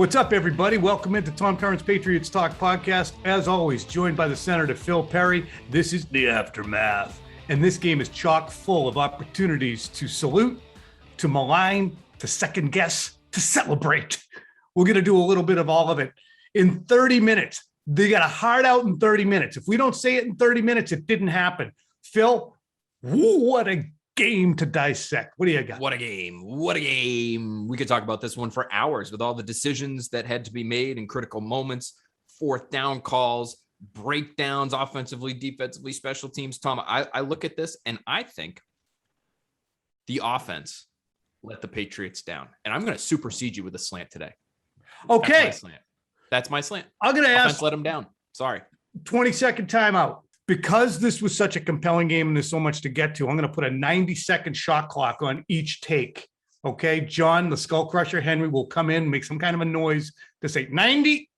What's up, everybody? Welcome into Tom Curran's Patriots Talk podcast. As always, joined by the Senator Phil Perry. This is the aftermath. And this game is chock full of opportunities to salute, to malign, to second guess, to celebrate. We're going to do a little bit of all of it in 30 minutes. They got a hard out in 30 minutes. If we don't say it in 30 minutes, it didn't happen. Phil, what a game to dissect. What do you got? What a game. What a game. We could talk about this one for hours with all the decisions that had to be made in critical moments, fourth down calls, breakdowns, offensively, defensively, special teams. Tom, I look at this and I think the offense let the Patriots down. And I'm going to supersede you with a slant today. Okay. That's my slant. I'm going to ask. Let them down. Sorry. 20-second timeout. Because this was such a compelling game and there's so much to get to, I'm going to put a 90-second shot clock on each take. Okay. John, the Skull Crusher Henry, will come in, make some kind of a noise to say 90.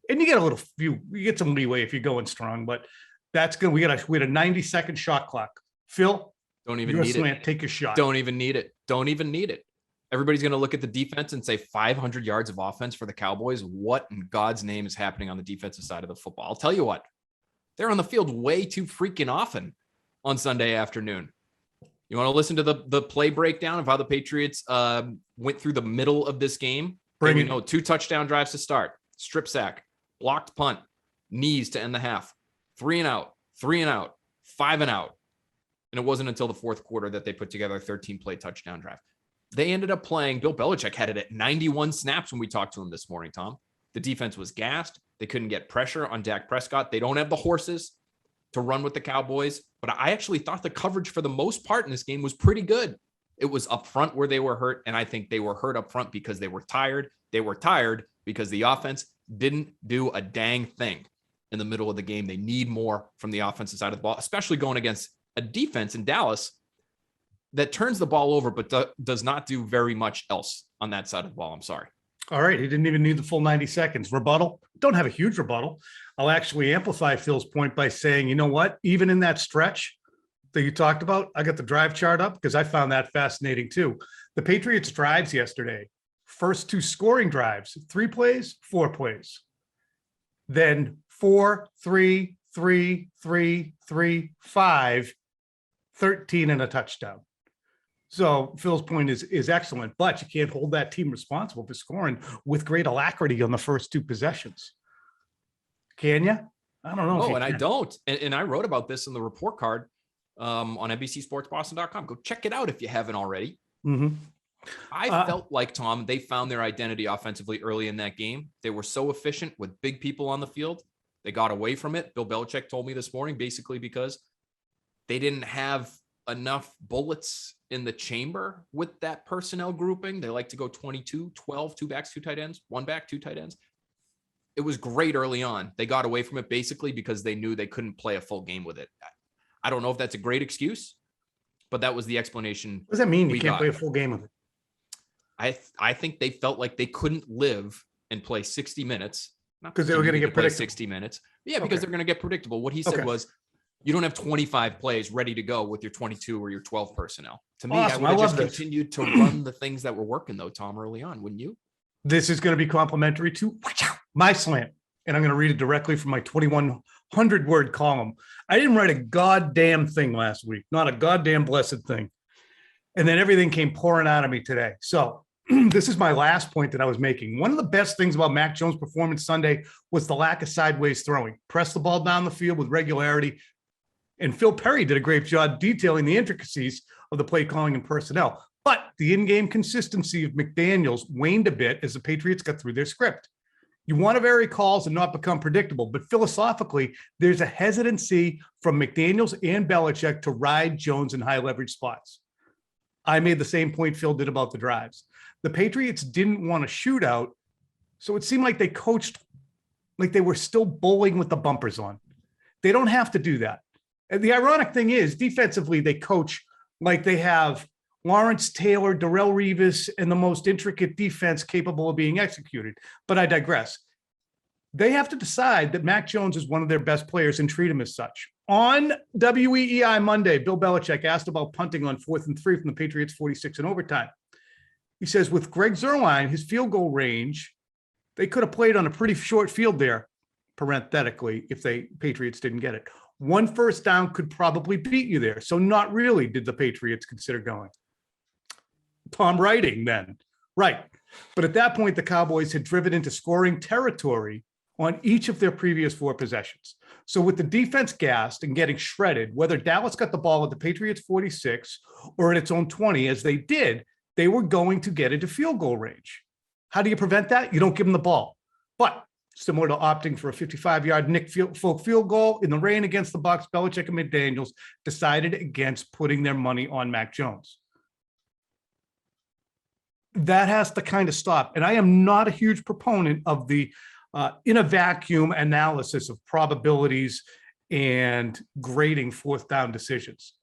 And you get you get some leeway if you're going strong, but that's good. We had a 90-second shot clock. Phil, don't even need it. Take your shot. Don't even need it. Don't even need it. Everybody's going to look at the defense and say 500 yards of offense for the Cowboys. What in God's name is happening on the defensive side of the football? I'll tell you what, they're on the field way too freaking often on Sunday afternoon. You want to listen to the play breakdown of how the Patriots went through the middle of this game? Two touchdown drives to start, strip sack, blocked punt, knees to end the half, 3 and out, 5 and out. And it wasn't until the fourth quarter that they put together a 13-play touchdown drive. They ended up playing. Bill Belichick had it at 91 snaps when we talked to him this morning, Tom. The defense was gassed. They couldn't get pressure on Dak Prescott. They don't have the horses to run with the Cowboys. But I actually thought the coverage for the most part in this game was pretty good. It was up front where they were hurt. And I think they were hurt up front because they were tired. They were tired because the offense didn't do a dang thing in the middle of the game. They need more from the offensive side of the ball, especially going against a defense in Dallas that turns the ball over, but does not do very much else on that side of the ball. I'm sorry. All right. He didn't even need the full 90 seconds. Rebuttal. Don't have a huge rebuttal. I'll actually amplify Phil's point by saying, you know what? Even in that stretch that you talked about, I got the drive chart up because I found that fascinating too. The Patriots drives yesterday, first 2 scoring drives, 3 plays, 4 plays. Then 4, 3, 3, 3, 3, 5, 13 and a touchdown. So Phil's point is excellent, but you can't hold that team responsible for scoring with great alacrity on the first 2 possessions. Can you? I don't know. I don't. And I wrote about this in the report card on NBC Sports Boston.com. Go check it out if you haven't already. Mm-hmm. I felt like, Tom, they found their identity offensively early in that game. They were so efficient with big people on the field. They got away from it. Bill Belichick told me this morning, basically because they didn't have enough bullets in the chamber with that personnel grouping. They like to go 22, 12, 2 backs, 2 tight ends, 1 back, 2 tight ends. It was great early on. They got away from it basically because they knew they couldn't play a full game with it. I don't know if that's a great excuse, but that was the explanation. What does that mean? You can't play a full game with it. I think they felt like they couldn't live and play 60 minutes. Because they were going to get predictable. 60 minutes. Yeah, because they're going to get predictable. What he said was, you don't have 25 plays ready to go with your 22 or your 12 personnel. To me, I would have just continued to run the things that were working, though, Tom, early on, wouldn't you? This is going to be complimentary to my slant, and I'm going to read it directly from my 2,100-word column. I didn't write a goddamn thing last week, not a goddamn blessed thing. And then everything came pouring out of me today. So this is my last point that I was making. One of the best things about Mac Jones' performance Sunday was the lack of sideways throwing. Press the ball down the field with regularity. And Phil Perry did a great job detailing the intricacies of the play calling and personnel. But the in-game consistency of McDaniels waned a bit as the Patriots got through their script. You want to vary calls and not become predictable, but philosophically, there's a hesitancy from McDaniels and Belichick to ride Jones in high leverage spots. I made the same point Phil did about the drives. The Patriots didn't want a shootout, so it seemed like they coached like they were still bowling with the bumpers on. They don't have to do that. And the ironic thing is, defensively, they coach like they have Lawrence Taylor, Darrelle Revis, and the most intricate defense capable of being executed. But I digress. They have to decide that Mac Jones is one of their best players and treat him as such. On WEEI Monday, Bill Belichick asked about punting on 4th and 3 from the Patriots 46 in overtime. He says, with Greg Zuerlein, his field goal range They could have played on a pretty short field there, parenthetically, if the Patriots didn't get it. 1 first down could probably beat you there. So not really did the Patriots consider going. Tom writing then. Right. But at that point, the Cowboys had driven into scoring territory on each of their previous 4 possessions. So with the defense gassed and getting shredded, whether Dallas got the ball at the Patriots 46 or at its own 20, as they did, they were going to get into field goal range. How do you prevent that? You don't give them the ball. But similar to opting for a 55-yard Nick Folk field goal in the rain against the Bucs, Belichick and McDaniels decided against putting their money on Mac Jones. That has to kind of stop. And I am not a huge proponent of the in a vacuum analysis of probabilities and grading 4th down decisions.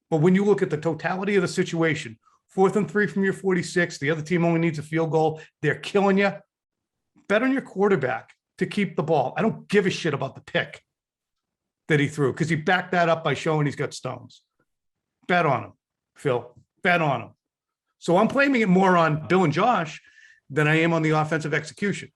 But when you look at the totality of the situation, 4th and 3 from your 46, the other team only needs a field goal. They're killing you. Bet on your quarterback to keep the ball. I don't give a shit about the pick that he threw because he backed that up by showing he's got stones. Bet on him, Phil. Bet on him. So I'm blaming it more on Bill and Josh than I am on the offensive execution.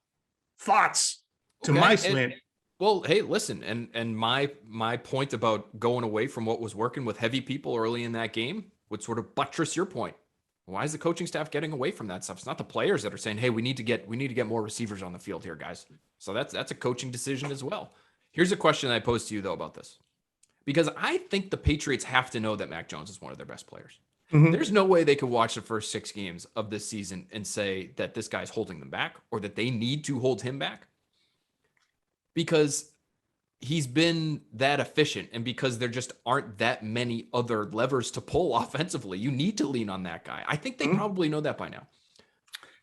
Thoughts to my slant. Well, hey, listen, and my point about going away from what was working with heavy people early in that game would sort of buttress your point. Why is the coaching staff getting away from that stuff? It's not the players that are saying, "Hey, we need to get more receivers on the field here, guys." So that's a coaching decision as well. Here's a question I posed to you though about this, because I think the Patriots have to know that Mac Jones is one of their best players. Mm-hmm. There's no way they could watch the first 6 games of this season and say that this guy's holding them back or that they need to hold him back because he's been that efficient and because there just aren't that many other levers to pull offensively. You need to lean on that guy. I think they probably know that by now.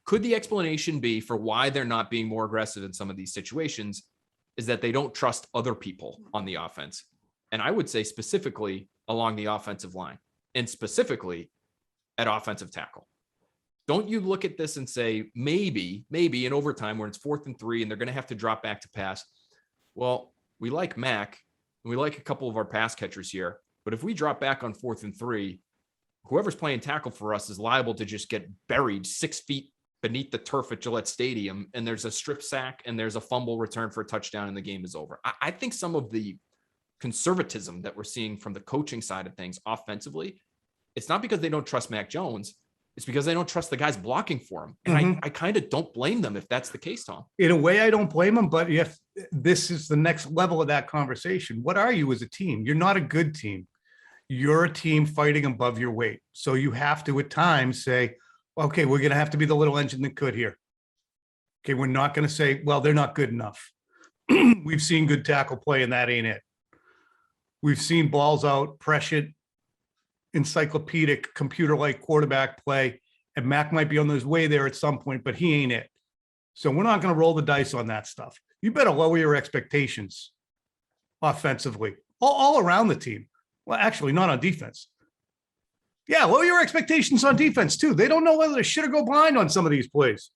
Could the explanation be for why they're not being more aggressive in some of these situations is that they don't trust other people on the offense? And I would say specifically along the offensive line. And specifically at offensive tackle. Don't you look at this and say, maybe in overtime where it's 4th and 3 and they're going to have to drop back to pass. Well, we like Mac and we like a couple of our pass catchers here, but if we drop back on 4th and 3, whoever's playing tackle for us is liable to just get buried 6 feet beneath the turf at Gillette Stadium. And there's a strip sack and there's a fumble return for a touchdown and the game is over. I think some of the conservatism that we're seeing from the coaching side of things offensively, it's not because they don't trust Mac Jones. It's because they don't trust the guys blocking for him. And I kind of don't blame them if that's the case, Tom. In a way, I don't blame them, but if this is the next level of that conversation, what are you as a team? You're not a good team. You're a team fighting above your weight. So you have to at times say, okay, we're going to have to be the little engine that could here. Okay, we're not going to say, well, they're not good enough. We've seen good tackle play and that ain't it. We've seen balls out, pressured, encyclopedic, computer-like quarterback play, and Mac might be on his way there at some point, but he ain't it. So we're not going to roll the dice on that stuff. You better lower your expectations offensively, all around the team. Well, actually, not on defense. Yeah, lower your expectations on defense, too. They don't know whether to shit or go blind on some of these plays.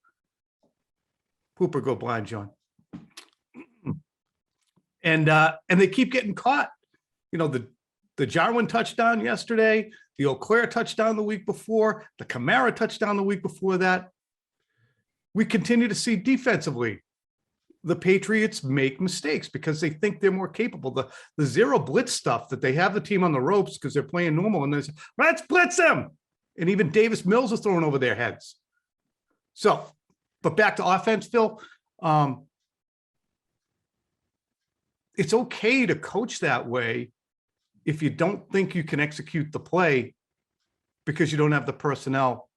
Poop or go blind, John. And they keep getting caught. You know, the Jarwin touchdown yesterday, the Auclair touchdown the week before, the Kamara touchdown the week before that. We continue to see defensively the Patriots make mistakes because they think they're more capable. The zero blitz stuff that they have the team on the ropes because they're playing normal and there's, let's blitz them. And even Davis Mills is throwing over their heads. So, but back to offense, Phil. It's okay to coach that way if you don't think you can execute the play because you don't have the personnel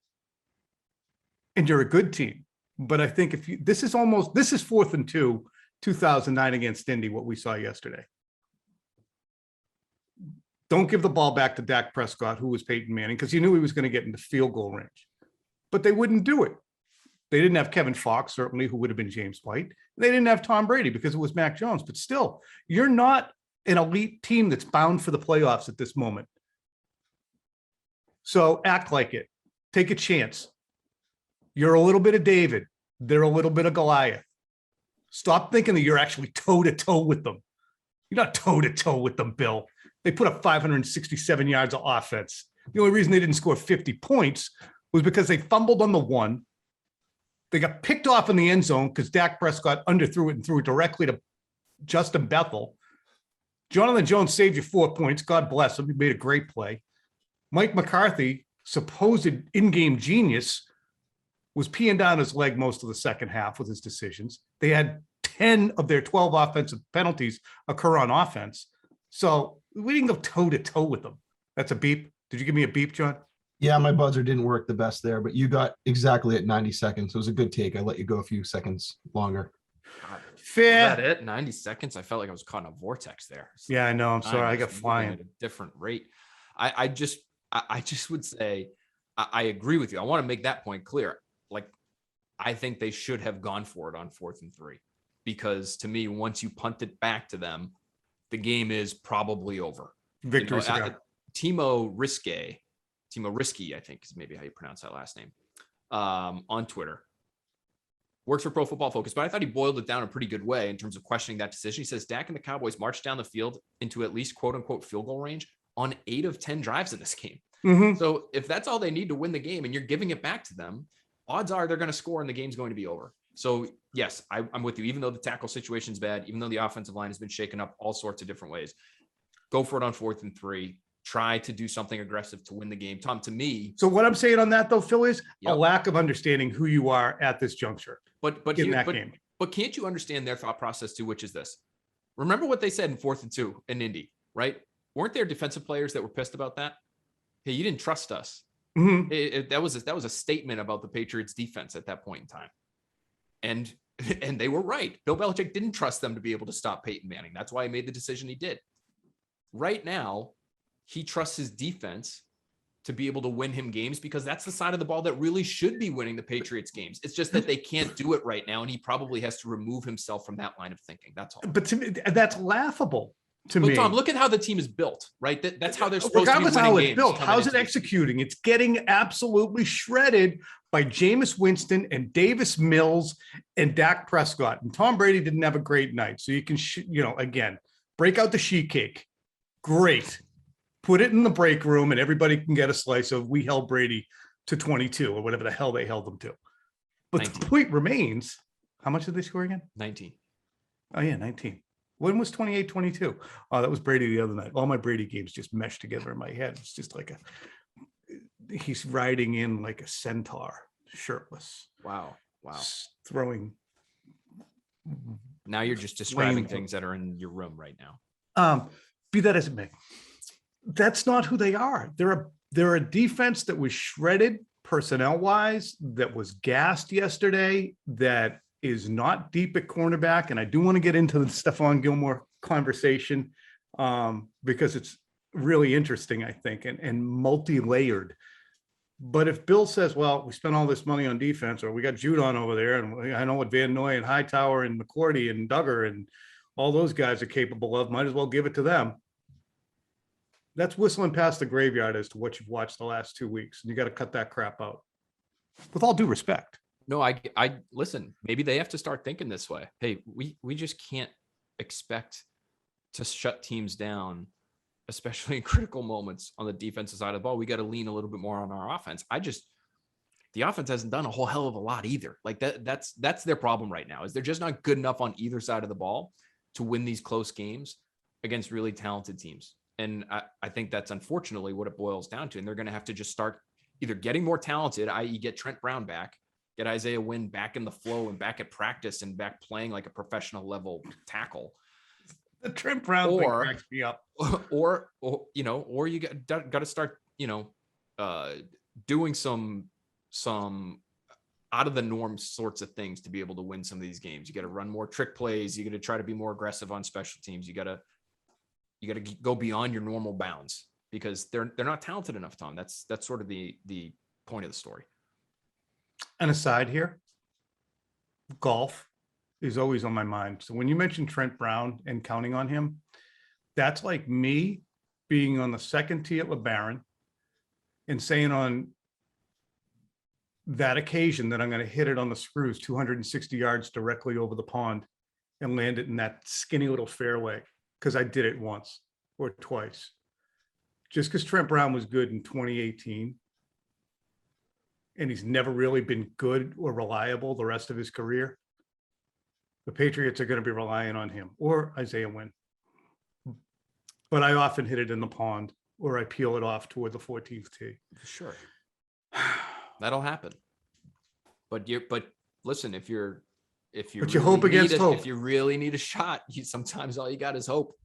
and you're a good team. But I think this is 4th and 2, 2009 against Indy, what we saw yesterday. Don't give the ball back to Dak Prescott, who was Peyton Manning, because you knew he was going to get into field goal range. But they wouldn't do it. They didn't have Kevin Fox, certainly, who would have been James White. They didn't have Tom Brady because it was Mac Jones. But still, you're not an elite team that's bound for the playoffs at this moment. So act like it. Take a chance. You're a little bit of David. They're a little bit of Goliath. Stop thinking that you're actually toe-to-toe with them. You're not toe-to-toe with them, Bill. They put up 567 yards of offense. The only reason they didn't score 50 points was because they fumbled on the 1, They got picked off in the end zone because Dak Prescott underthrew it and threw it directly to Justin Bethel. Jonathan Jones saved you 4 points. God bless him. He made a great play. Mike McCarthy, supposed in-game genius, was peeing down his leg most of the second half with his decisions. They had 10 of their 12 offensive penalties occur on offense. So we didn't go toe-to-toe with them. That's a beep. Did you give me a beep, John? Yeah, my buzzer didn't work the best there, but you got exactly at 90 seconds. It was a good take. I let you go a few seconds longer. God, Fair. was that it? 90 seconds. I felt like I was caught in a vortex there. Yeah, I know. I'm sorry. I got Moving flying. at a different rate. I just would say I agree with you. I want to make that point clear. Like, I think they should have gone for it on 4th and 3, because to me, once you punt it back to them, the game is probably over. Victory. Timo Risky, I think is maybe how you pronounce that last name, on Twitter. Works for Pro Football Focus, but I thought he boiled it down a pretty good way in terms of questioning that decision. He says Dak and the Cowboys marched down the field into at least quote unquote field goal range on 8 of 10 drives in this game. Mm-hmm. So if that's all they need to win the game and you're giving it back to them, odds are they're going to score and the game's going to be over. So yes, I'm with you. Even though the tackle situation's bad, even though the offensive line has been shaken up all sorts of different ways, go for it on 4th and 3. Try to do something aggressive to win the game. Tom, to me. So what I'm saying on that though, Phil, is a lack of understanding who you are at this juncture. But can't you understand their thought process too, which is this? Remember what they said in 4th and 2 in Indy, right? Weren't there defensive players that were pissed about that? Hey, you didn't trust us. Mm-hmm. That was a statement about the Patriots defense at that point in time. And they were right. Bill Belichick didn't trust them to be able to stop Peyton Manning. That's why he made the decision he did. Right now, he trusts his defense to be able to win him games, because that's the side of the ball that really should be winning the Patriots games. It's just that they can't do it right now, and he probably has to remove himself from that line of thinking. That's all. But to me, that's laughable to me. Tom, look at how the team is built, right? That's how they're supposed Regardless to be winning how it's games. built, how's it executing? It's getting absolutely shredded by Jameis Winston and Davis Mills and Dak Prescott. And Tom Brady didn't have a great night. So you can, again, break out the sheet cake. Great. Put it in the break room and everybody can get a slice of we held Brady to 22 or whatever the hell they held them to. But 19. The point remains, how much did they score again? 19. Oh, yeah, 19. When was 28-22? Oh, that was Brady the other night. All my Brady games just meshed together in my head. It's just like he's riding in like a centaur, shirtless. Wow. Throwing. Now you're just describing things that are in your room right now. Be that as it may. That's not who they are. They're a defense that was shredded personnel-wise, that was gassed yesterday, that is not deep at cornerback. And I do want to get into the Stephon Gilmore conversation because it's really interesting, I think, and multi-layered. But if Bill says, well, we spent all this money on defense, or we got Judon over there, and I know what Van Noy and Hightower and McCourty and Duggar and all those guys are capable of, might as well give it to them. That's whistling past the graveyard as to what you've watched the last 2 weeks. And you got to cut that crap out. With all due respect. No, I listen, maybe they have to start thinking this way. Hey, we just can't expect to shut teams down, especially in critical moments on the defensive side of the ball. We got to lean a little bit more on our offense. The offense hasn't done a whole hell of a lot either. Like that's their problem right now, is they're just not good enough on either side of the ball to win these close games against really talented teams. And I think that's unfortunately what it boils down to. And they're going to have to just start either getting more talented, i.e. get Trent Brown back, get Isaiah Wynn back in the flow and back at practice and back playing like a professional level tackle. The Trent Brown thing cracks me up. Or you got to start, doing some out of the norm sorts of things to be able to win some of these games. You got to run more trick plays. You got to try to be more aggressive on special teams. You got to go beyond your normal bounds because they're not talented enough, Tom. That's sort of the point of the story. An aside here, golf is always on my mind. So when you mentioned Trent Brown and counting on him, that's like me being on the second tee at LeBaron and saying on that occasion that I'm going to hit it on the screws 260 yards directly over the pond and land it in that skinny little fairway. Because I did it once or twice. Just because Trent Brown was good in 2018, and he's never really been good or reliable the rest of his career, the Patriots are going to be relying on him or Isaiah Wynn. But I often hit it in the pond or I peel it off toward the 14th tee. Sure. That'll happen. But listen, if you hope against hope. If you really need a shot, sometimes all you got is hope.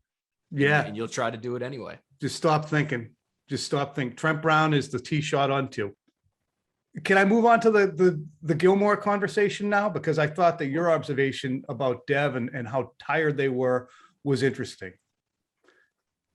Yeah. And you'll try to do it anyway. Just stop thinking. Trent Brown is the tee shot on 2. Can I move on to the Gilmore conversation now? Because I thought that your observation about Dev and how tired they were was interesting.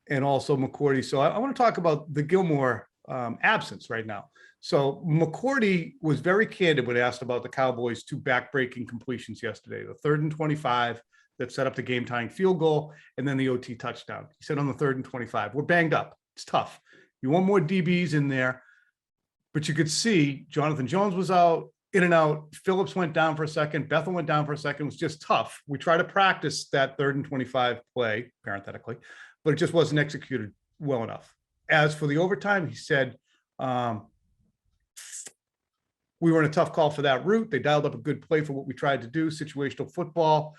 And also McCourty. So I want to talk about the Gilmore absence right now. So McCourty was very candid when asked about the Cowboys' 2 back-breaking completions yesterday, the 3rd and 25 that set up the game-tying field goal, and then the OT touchdown. He said on the 3rd and 25, we're banged up. It's tough. You want more DBs in there, but you could see Jonathan Jones was out, in and out. Phillips went down for a second. Bethel went down for a second. It was just tough. We try to practice that 3rd and 25 play, parenthetically, but it just wasn't executed well enough. As for the overtime, he said, we were in a tough call for that route. They dialed up a good play for what we tried to do, situational football,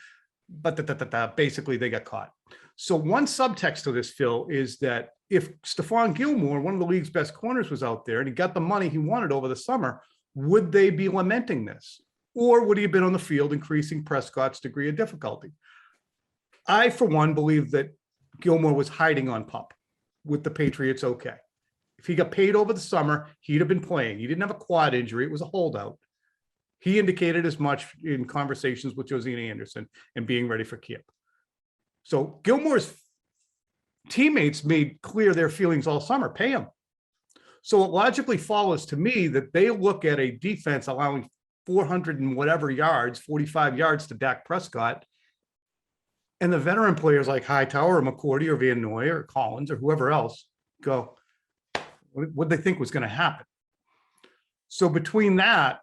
but basically they got caught. So one subtext to this, Phil, is that if Stephon Gilmore, one of the league's best corners, was out there and he got the money he wanted over the summer, would they be lamenting this? Or would he have been on the field increasing Prescott's degree of difficulty? I, for one, believe that Gilmore was hiding on PUP with the Patriots. Okay. If he got paid over the summer, he'd have been playing. He didn't have a quad injury. It was a holdout. He indicated as much in conversations with Josina Anderson and being ready for camp. So Gilmore's teammates made clear their feelings all summer. Pay him. So it logically follows to me that they look at a defense allowing 400 and whatever yards, 45 yards to Dak Prescott, and the veteran players like Hightower or McCourty or Van Noy or Collins or whoever else go, what they think was going to happen. So between that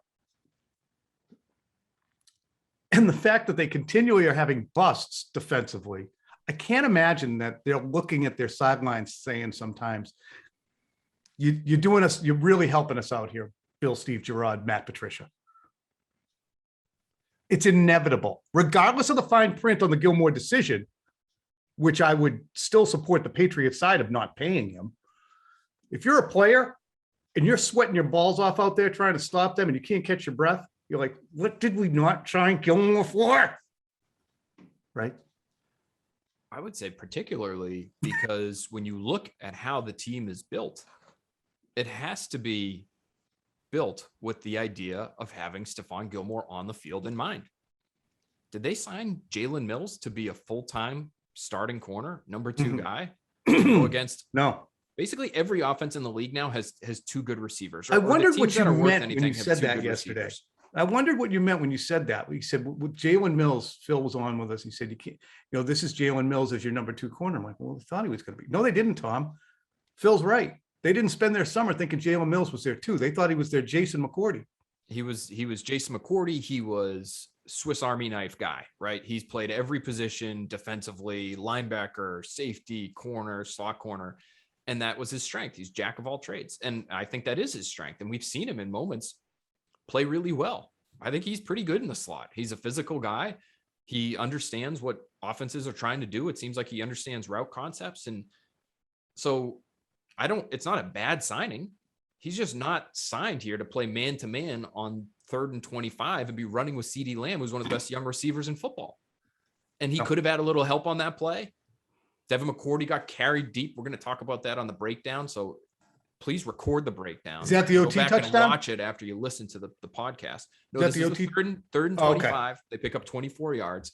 and the fact that they continually are having busts defensively, I can't imagine that they're looking at their sidelines saying sometimes, you're doing us, you're really helping us out here, Bill, Steve, Gerard, Matt, Patricia. It's inevitable, regardless of the fine print on the Gilmore decision, which I would still support the Patriots side of not paying him. If you're a player and you're sweating your balls off out there trying to stop them and you can't catch your breath, you're like, what did we not try and Gilmore for? Right? I would say particularly because when you look at how the team is built, it has to be built with the idea of having Stephon Gilmore on the field in mind. Did they sign Jalen Mills to be a full-time starting corner, number 2 guy to go against? No. Basically, every offense in the league now has 2 good receivers. I wondered what you meant when you said that yesterday. Receivers. I wondered what you meant when you said that. You said with Jalen Mills, Phil was on with us. He said, you can't, this is Jalen Mills as your number 2 corner. I'm like, well, I thought he was going to be. No, they didn't, Tom. Phil's right. They didn't spend their summer thinking Jalen Mills was there too. They thought he was their Jason McCourty. He was Jason McCourty. He was Swiss Army knife guy, right? He's played every position defensively, linebacker, safety, corner, slot corner. And that was his strength. He's jack of all trades. And I think that is his strength. And we've seen him in moments play really well. I think he's pretty good in the slot. He's a physical guy. He understands what offenses are trying to do. It seems like he understands route concepts. And so it's not a bad signing. He's just not signed here to play man-to-man on 3rd and 25 and be running with CeeDee Lamb, who's one of the best young receivers in football. And he could have had a little help on that play. Devin McCourty got carried deep. We're going to talk about that on the breakdown. So please record the breakdown. Is that the OT touchdown? And watch it after you listen to the podcast. No, this is the third and 25. Okay. They pick up 24 yards.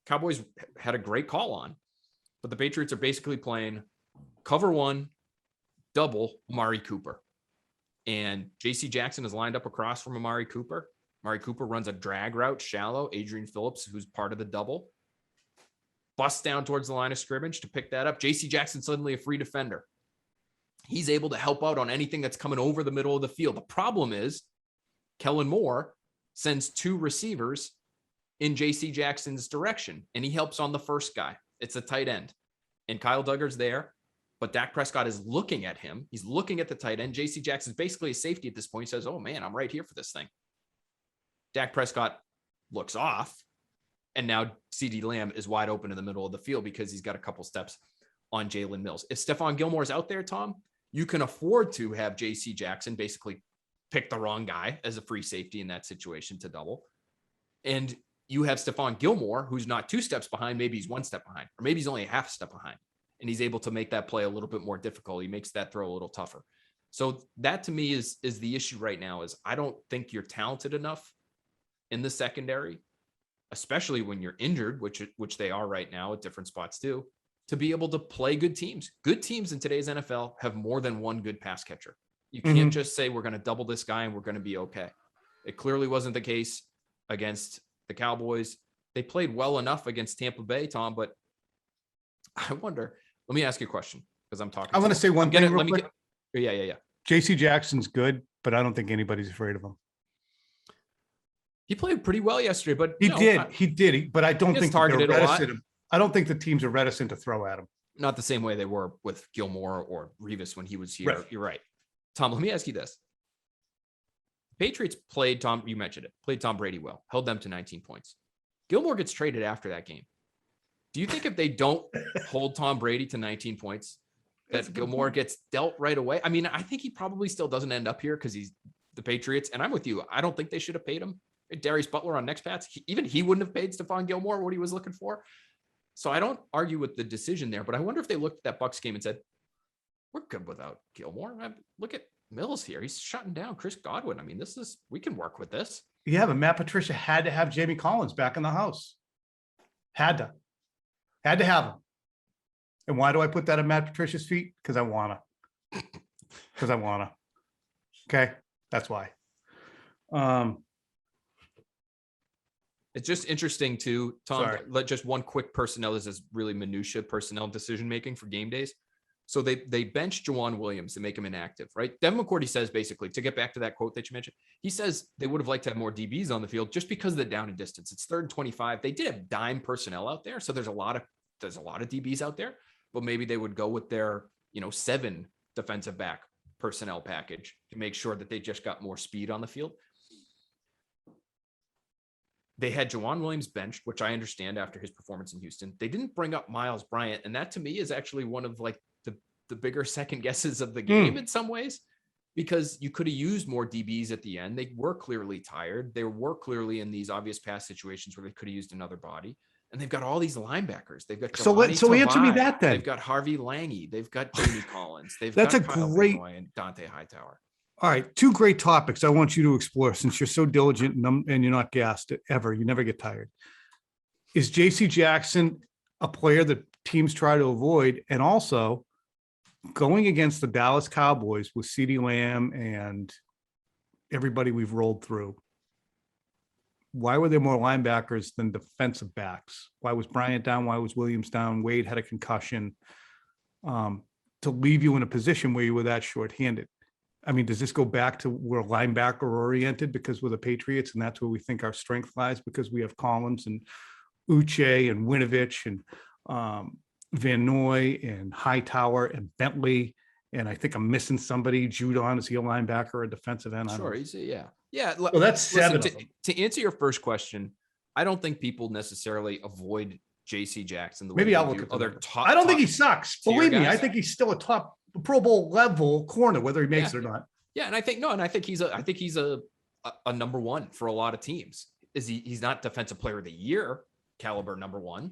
Cowboys had a great call on, but the Patriots are basically playing cover 1, double Amari Cooper. And JC Jackson is lined up across from Amari Cooper. Amari Cooper runs a drag route, shallow. Adrian Phillips, who's part of the double, busts down towards the line of scrimmage to pick that up. JC Jackson suddenly a free defender. He's able to help out on anything that's coming over the middle of the field. The problem is Kellen Moore sends 2 receivers in JC Jackson's direction, and he helps on the first guy. It's a tight end. And Kyle Duggar's there, But Dak Prescott is looking at him. He's looking at the tight end. J.C. Jackson's basically a safety at this point. He says, oh, man, I'm right here for this thing. Dak Prescott looks off. And now CeeDee Lamb is wide open in the middle of the field because he's got a couple steps on Jalen Mills. If Stephon Gilmore is out there, Tom, you can afford to have J.C. Jackson basically pick the wrong guy as a free safety in that situation to double. And you have Stephon Gilmore, who's not 2 steps behind. Maybe he's 1 step behind, or maybe he's only a half step behind. And he's able to make that play a little bit more difficult. He makes that throw a little tougher. So that to me is the issue right now is I don't think you're talented enough in the secondary, especially when you're injured, which they are right now at different spots too, to be able to play good teams. Good teams in today's NFL have more than one good pass catcher. You can't just say we're going to double this guy and we're going to be okay. It clearly wasn't the case against the Cowboys. They played well enough against Tampa Bay, Tom, but I wonder, let me ask you a question because I'm talking. I want to say one thing real quick. Yeah. J.C. Jackson's good, but I don't think anybody's afraid of him. He played pretty well yesterday, but he did. But I don't think they're reticent. I don't think the teams are reticent to throw at him. Not the same way they were with Gilmore or Revis when he was here. Right. You're right. Tom, let me ask you this. Patriots played Tom, you mentioned it, played Tom Brady well, held them to 19 points. Gilmore gets traded after that game. Do you think if they don't hold Tom Brady to 19 points, that Gilmore gets dealt right away? I mean, I think he probably still doesn't end up here because he's the Patriots. And I'm with you. I don't think they should have paid him. Darius Butler on next pats. Even he wouldn't have paid Stephon Gilmore what he was looking for. So I don't argue with the decision there, but I wonder if they looked at that Bucs game and said, we're good without Gilmore. Look at Mills here. He's shutting down Chris Godwin. I mean, we can work with this. Yeah, but Matt Patricia had to have Jamie Collins back in the house. Had to have him. And why do I put that at Matt Patricia's feet? Because I want to. Okay, that's why. It's just interesting too, Tom. Just one quick personnel. This is really minutia personnel decision making for game days. So they bench Jawan Williams to make him inactive, right? Devin McCourty says basically, to get back to that quote that you mentioned, he says they would have liked to have more DBs on the field just because of the down and distance. It's 3rd and 25. They did have dime personnel out there, so there's a lot of DBs out there, but maybe they would go with their 7 defensive back personnel package to make sure that they just got more speed on the field. They had Jawan Williams benched, which I understand after his performance in Houston. They didn't bring up Miles Bryant, and that to me is actually one of the bigger second guesses of the game in some ways, because you could have used more DBs at the end. They were clearly tired. They were clearly in these obvious pass situations where they could have used another body. And they've got all these linebackers. They've got so answer me that then. They've got Harvey Lange. They've got Jamie Collins. That's got a Kyle great Van Noy and Dante Hightower. All right, 2 great topics I want you to explore since you're so diligent and you're not gassed ever. You never get tired. Is J.C. Jackson a player that teams try to avoid? And also, going against the Dallas Cowboys with CeeDee Lamb and everybody we've rolled through, why were there more linebackers than defensive backs? Why was Bryant down? Why was Williams down? Wade had a concussion to leave you in a position where you were that shorthanded. I mean, does this go back to we're linebacker oriented because we're the Patriots and that's where we think our strength lies because we have Collins and Uche and Winovich and Van Noy and Hightower and Bentley. And I think I'm missing somebody. Judon, is he a linebacker or a defensive end? Sure, yeah. Well, that's 7 of them. To answer your first question, I don't think people necessarily avoid J.C. Jackson the way maybe I'll they look do at the other numbers. top. I don't think he sucks. Believe me, guys. I think he's still a top Pro Bowl level corner, whether he makes it or not. Yeah, and I think he's a number 1 for a lot of teams. He's not Defensive Player of the Year caliber number 1.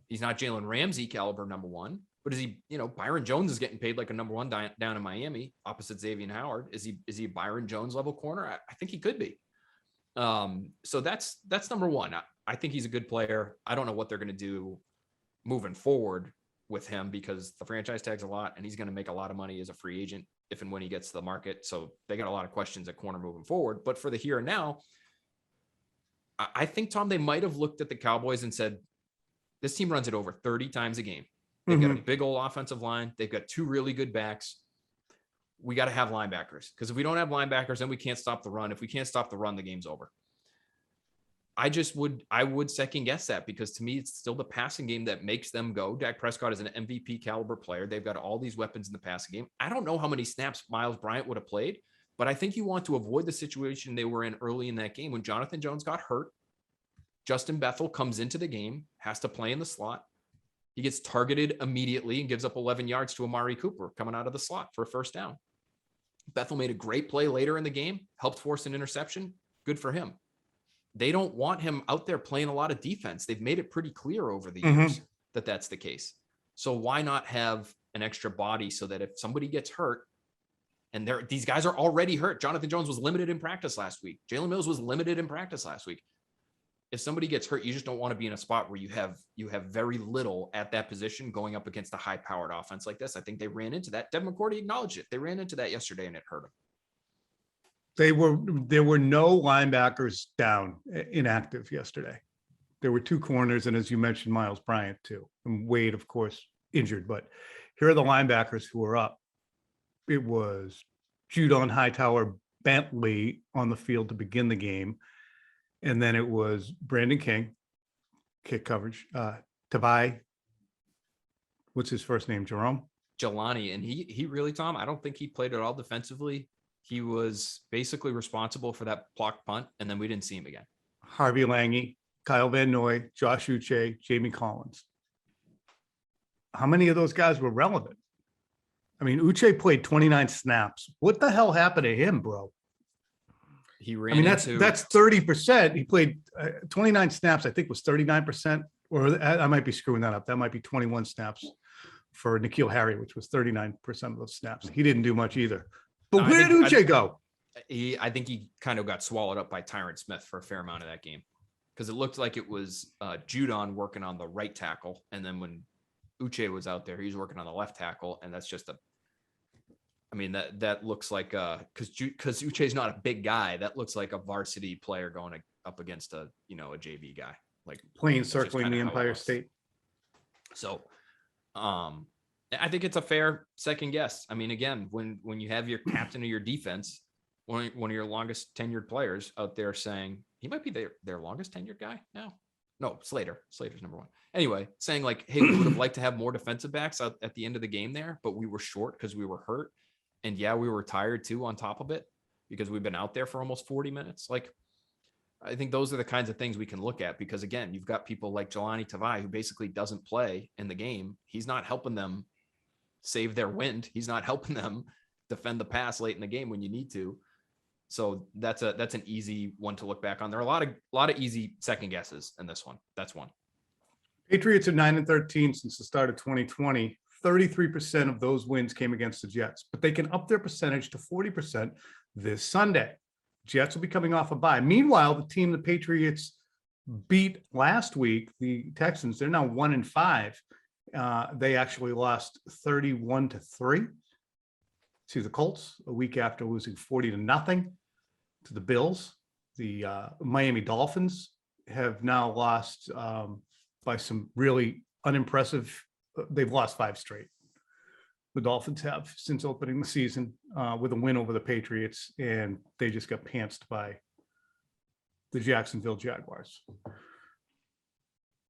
He's not Jalen Ramsey caliber number 1. But is he, Byron Jones is getting paid like a number 1 down in Miami opposite Xavier Howard. Is he a Byron Jones level corner? I think he could be. So that's number 1. I think he's a good player. I don't know what they're going to do moving forward with him because the franchise tag's a lot and he's going to make a lot of money as a free agent if and when he gets to the market. So they got a lot of questions at corner moving forward. But for the here and now, I think, Tom, they might have looked at the Cowboys and said, this team runs it over 30 times a game. They've got a big old offensive line. They've got 2 really good backs. We got to have linebackers because if we don't have linebackers, then we can't stop the run. If we can't stop the run, the game's over. I would second guess that, because to me, it's still the passing game that makes them go. Dak Prescott is an MVP caliber player. They've got all these weapons in the passing game. I don't know how many snaps Miles Bryant would have played, but I think you want to avoid the situation they were in early in that game when Jonathan Jones got hurt. Justin Bethel comes into the game, has to play in the slot. He gets targeted immediately and gives up 11 yards to Amari Cooper coming out of the slot for a first down. Bethel made a great play later in the game, helped force an interception. Good for him. They don't want him out there playing a lot of defense. They've made it pretty clear over the years that that's the case. So why not have an extra body so that if somebody gets hurt, and these guys are already hurt. Jonathan Jones was limited in practice last week. Jalen Mills was limited in practice last week. If somebody gets hurt, you just don't want to be in a spot where you have very little at that position going up against a high-powered offense like this. I think they ran into that. Devin McCourty acknowledged it. They ran into that yesterday, and it hurt them. There were no linebackers down inactive yesterday. There were 2 corners, and as you mentioned, Miles Bryant too. And Wade, of course, injured. But here are the linebackers who are up. It was Judon Hightower Bentley on the field to begin the game. And then it was Brandon King, kick coverage. Tavai, what's his first name? Jerome? Jelani. And he really, Tom, I don't think he played at all defensively. He was basically responsible for that blocked punt, and then we didn't see him again. Harvey Lange, Kyle Van Noy, Josh Uche, Jamie Collins. How many of those guys were relevant? I mean, Uche played 29 snaps. What the hell happened to him, bro? He ran. I mean, that's 30%. He played 29 snaps. I think was 39%, or I might be screwing that up. That might be 21 snaps for N'Keal Harry, which was 39% of those snaps. He didn't do much either. But where did Uche go? I think he kind of got swallowed up by Tyron Smith for a fair amount of that game, because it looked like it was Judon working on the right tackle, and then when Uche was out there, he was working on the left tackle, and that's just that looks like because Uche's not a big guy, that looks like a varsity player going up against a JV guy, like playing circling the Empire State. So, I think it's a fair second guess. I mean, again, when you have your captain of your defense, one of your longest tenured players out there saying he might be their longest tenured guy now. No, Slater's number 1. Anyway, saying like, hey, we would have liked to have more defensive backs out at the end of the game there, but we were short because we were hurt. And yeah, we were tired too on top of it because we've been out there for almost 40 minutes. Like, I think those are the kinds of things we can look at, because again, you've got people like Jelani Tavai who basically doesn't play in the game. He's not helping them save their wind. He's not helping them defend the pass late in the game when you need to. So that's an easy one to look back on. There are a lot of easy second guesses in this one. That's one. Patriots are 9-13 since the start of 2020. 33% of those wins came against the Jets, but they can up their percentage to 40% this Sunday. Jets will be coming off a bye. Meanwhile, the team the Patriots beat last week, the Texans, they're now 1-5. They actually lost 31-3 to the Colts a week after losing 40-0 to the Bills. The Miami Dolphins have now lost by some really unimpressive. They've lost 5 straight. The Dolphins have since opening the season with a win over the Patriots, and they just got pantsed by the Jacksonville Jaguars.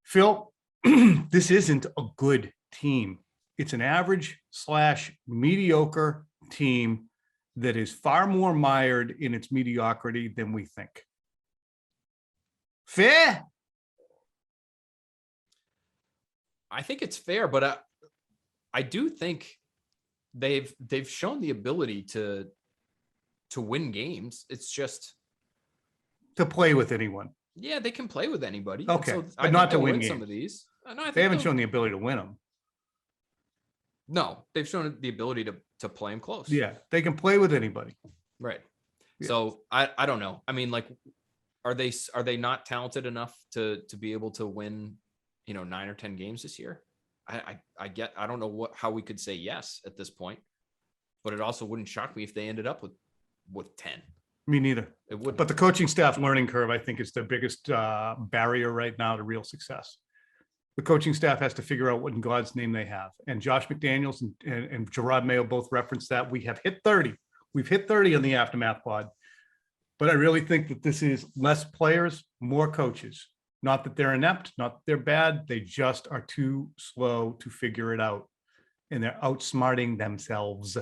Phil, this isn't a good team. It's an average/mediocre team that is far more mired in its mediocrity than we think. Fair? I think it's fair, but I do think they've shown the ability to win games. It's just To play with anyone. Yeah, they can play with anybody. Okay, so but not to win some games. of these. No, They haven't shown the ability to win them. No, they've shown the ability to play them close. Yeah, they can play with anybody. Right. Yeah. So I don't know. I mean, like, are they not talented enough to be able to win, 9 or 10 games this year? I don't know how we could say yes at this point, but it also wouldn't shock me if they ended up with 10. Me neither. It would. But the coaching staff learning curve, I think, is the biggest barrier right now to real success. The coaching staff has to figure out what in God's name they have. And Josh McDaniels and Gerard Mayo both referenced that. We have hit 30. We've hit 30 on the Aftermath pod. But I really think that this is less players, more coaches. Not that they're inept, not that they're bad. They just are too slow to figure it out. And they're outsmarting themselves.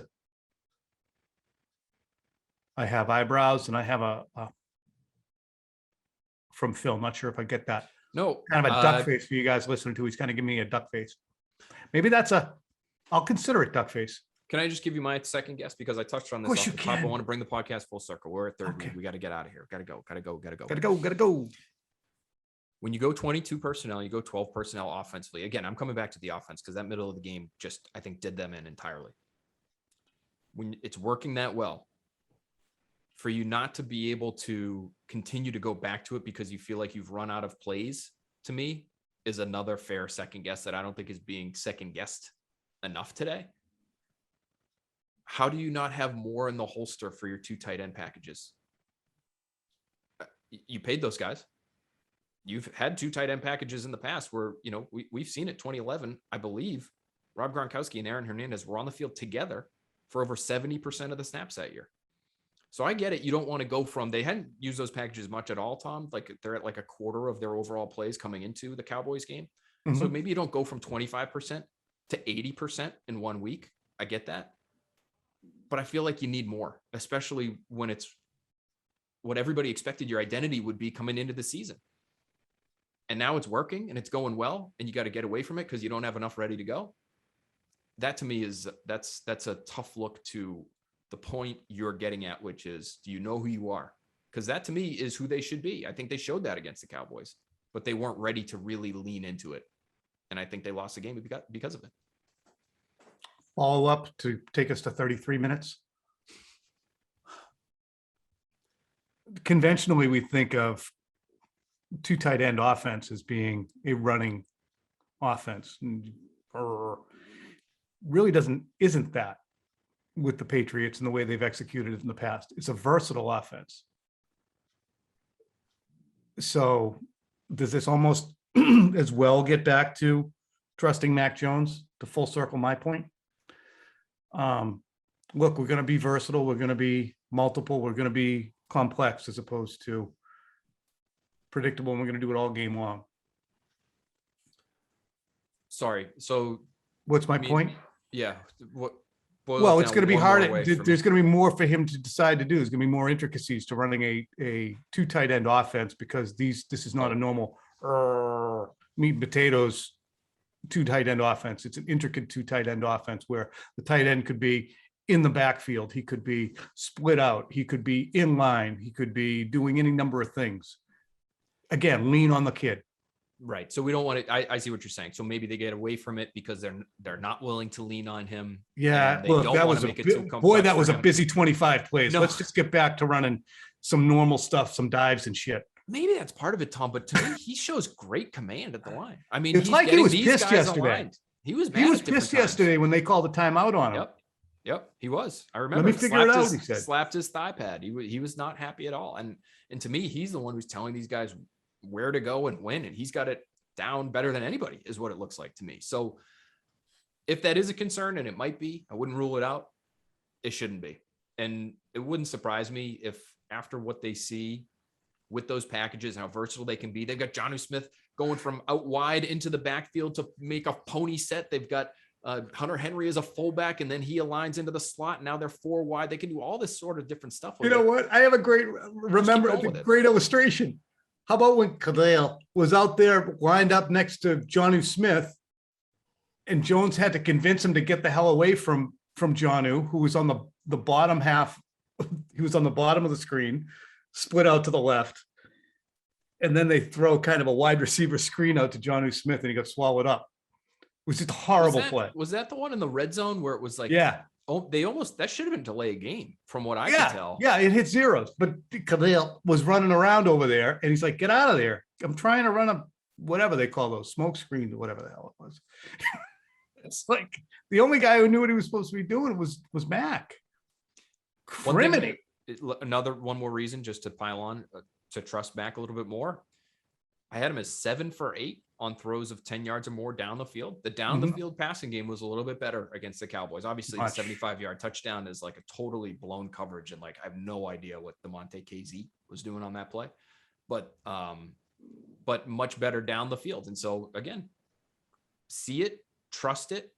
I have eyebrows and I have a from Phil. Not sure if I get that. No, Kind of a duck face for you guys listening to. He's kind of giving me a duck face. Maybe I'll consider it duck face. Can I just give you my second guess? Because I touched on this Of course off you the top. I can. want to bring the podcast full circle. We're at third. Okay. We got to get out of here. Got to go. Gotta go. When you go 22 personnel, you go 12 personnel offensively. Again, I'm coming back to the offense because that middle of the game just, I think, did them in entirely. When it's working that well, for you not to be able to continue to go back to it because you feel like you've run out of plays, to me, is another fair second guess that I don't think is being second guessed enough today. How do you not have more in the holster for your 2 tight end packages? You paid those guys. You've had 2 tight end packages in the past where, we've seen it. 2011, I believe Rob Gronkowski and Aaron Hernandez were on the field together for over 70% of the snaps that year. So I get it. You don't want to go from, they hadn't used those packages much at all, Tom. Like they're at like a quarter of their overall plays coming into the Cowboys game. Mm-hmm. So maybe you don't go from 25% to 80% in 1 week. I get that. But I feel like you need more, especially when it's what everybody expected your identity would be coming into the season. And now it's working and it's going well, and you got to get away from it because you don't have enough ready to go. That to me that's a tough look to the point you're getting at, which is, do you know who you are? Because that to me is who they should be. I think they showed that against the Cowboys, but they weren't ready to really lean into it. And I think they lost the game because of it. Follow up to take us to 33 minutes. Conventionally, we think of 2 tight end offense as being a running offense. Really isn't that with the Patriots and the way they've executed it in the past. It's a versatile offense. So does this almost as well get back to trusting Mac Jones, to full circle my point? Look, we're going to be versatile. We're going to be multiple. We're going to be complex as opposed to predictable. And we're going to do it all game long. Sorry. So what's my point? Yeah. Well, it's going to be hard. There's going to be more for him to decide to do. There's going to be more intricacies to running a 2 tight end offense because this is not a normal meat and potatoes 2 tight end offense. It's an intricate 2 tight end offense where the tight end could be in the backfield. He could be split out. He could be in line. He could be doing any number of things. Again, lean on the kid. Right. So we don't want to, I see what you're saying. So maybe they get away from it because they're not willing to lean on him. Yeah. Look, that was a busy 25 plays. No. Let's just get back to running some normal stuff, some dives and shit. Maybe that's part of it, Tom, but to me, he shows great command at the line. I mean, it's like he was pissed yesterday. Aligned. He was pissed yesterday when they called the timeout on him. Yep, he was. I remember. Let me figure it out. He said, slapped his thigh pad. He was not happy at all. And to me, he's the one who's telling these guys where to go and when, and he's got it down better than anybody, is what it looks like to me. So if that is a concern, and it might be, I wouldn't rule it out. It shouldn't be. And it wouldn't surprise me if after what they see with those packages, how versatile they can be. They've got Jonnu Smith going from out wide into the backfield to make a pony set. They've got Hunter Henry as a fullback, and then he aligns into the slot. Now they're 4 wide. They can do all this sort of different stuff. You know what? I have a great illustration. How about when Khalil was out there lined up next to Jonnu Smith, and Jones had to convince him to get the hell away from Jonnu, who was on the bottom half. He was on the bottom of the screen, split out to the left. And then they throw kind of a wide receiver screen out to Jonnu Smith, and he got swallowed up. It was just a horrible play. Was that the one in the red zone where it was like, yeah, that should have been delay a game from what I can tell. Yeah, it hit zeros, but Khalil was running around over there, and he's like, get out of there. I'm trying to run a, whatever they call those, smoke screens or whatever the hell it was. It's like the only guy who knew what he was supposed to be doing was Mac. Criminy. One more reason just to pile on, to trust Mac a little bit more. I had him as 7 for 8 on throws of 10 yards or more down the field. The down the field passing game was a little bit better against the Cowboys. Obviously, the 75-yard touchdown is like a totally blown coverage, and like I have no idea what DeMonte KZ was doing on that play, but much better down the field. And so again, see it, trust it,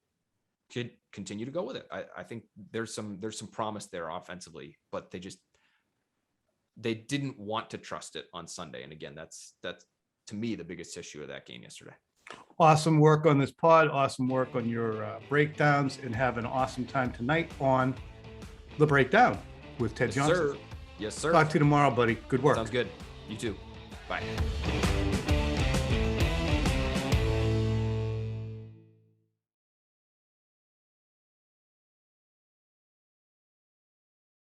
could continue to go with it. I think there's some promise there offensively, but they didn't want to trust it on Sunday. And again, that's to me the biggest issue of that game yesterday. Awesome work on this pod. Awesome work on your breakdowns, and have an awesome time tonight on The Breakdown with Ted Johnson. Yes, sir. Talk to you tomorrow, buddy. Good work. Sounds good. You too. Bye.